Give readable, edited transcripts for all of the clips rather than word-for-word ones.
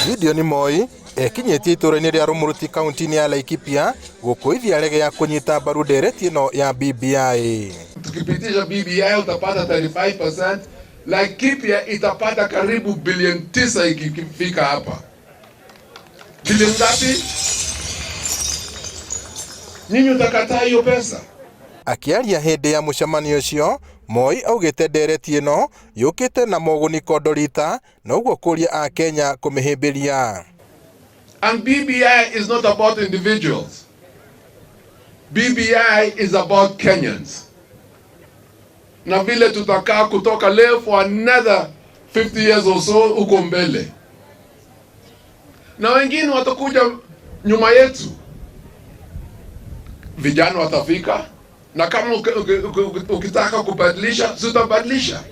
Gideon Moi ekinyetie itũra-inĩ rĩa Rumuruti kaunti-inĩ ya Laikipia gũkũithia rege ya kũnyita mbaru ndereti ĩno ya BBI. Tukipitisha BBI utapata 35%, Laikipia itapata karibu bilioni 9 ikifika hapa. Bilioni ngapi? Nyinyi utakataa hiyo pesa? Akiaria hĩndĩ ya mũcemanio ũcio, Moi augĩte ndereti ĩno yũkĩte na moguni kondorita na ũguo kũria a Kenya kũmĩhĩmbĩria. And BBI is not about individuals. BBI is about Kenyans. Na vile tutakaa kutoka leo for another 50 years or so uko mbele. Na wengine watakuja nyuma yetu. Vijana watafika. Na kama ukitaka kubadilisha, tutabadilisha.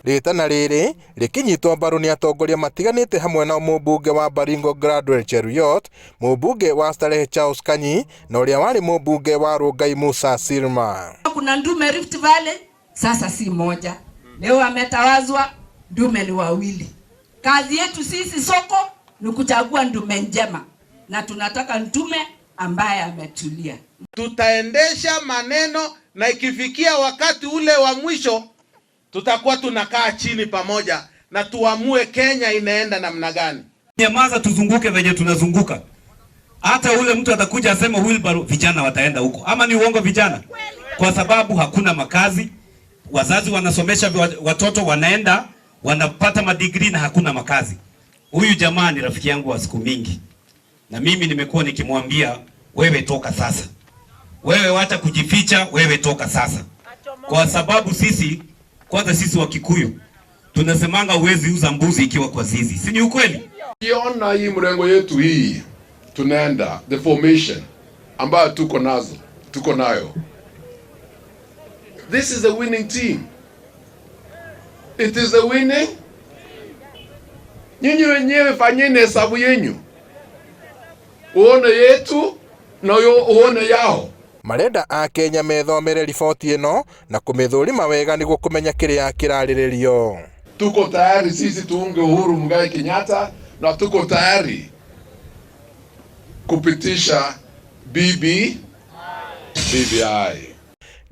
Ritana rĩrĩ rĩkinyitwo mbaru nĩ atongoria matiganĩte hamwe na mũmbunge wa Baringo Gladwell Cheruiyot, mũmbunge wa Starehe Charles Kanyi na ũrĩa warĩ mũmbunge wa Rongai Musa Silma. Kuna ndume Rift Valley sasa si moja. Leo ametawazwa ndume ni wawili. Kazi yetu sisi soko ni kuchagua ndume njema na tunataka ndume ambaye ametulia. Tutaendesha maneno na ikifikia wakati ule wa mwisho tutakuwa tunakaa chini pamoja na tuamue Kenya inaenda namna gani. Nyamaza tuzunguke venye tunazunguka. Hata ule mtu atakuja asema wheelbarrow, vijana wataenda huko. Ama ni uongo vijana? Kwa sababu hakuna makazi. Wazazi wanasomesha watoto wanaenda, wanapata madigrii na hakuna makazi. Huyu jamaa ni rafiki yangu wa siku mingi. Na mimi nimekuwa nikimwambia wewe toka sasa. Wewe wacha kujificha, wewe toka sasa. Kwa sababu sisi, kwanza sisi wa Kikuyu, tunasemanga uwezi uza mbuzi ikiwa kwa zizi. Si ni ukweli? Kiona hii mrengo yetu hii, tunaenda, the formation, ambayo tuko nayo. This is a winning team. It is a winning. Nyinyi wenyewe fanyeni hesabu yenyu. Uone yetu na uone yao. Marenda a Kenya methomere riboti ĩno na kũmĩthũrima wega nĩguo kũmenya kĩrĩa kĩrarĩrĩrio. Tuko tayari sisi tuunge Uhuru Muigai Kenyatta na tuko tayari kupitisha BBI.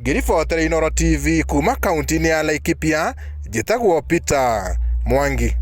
Ngĩribotera Inooro TV kuma kaunti-inĩ ya Laikipia, njĩtagwo Peter Mwangi.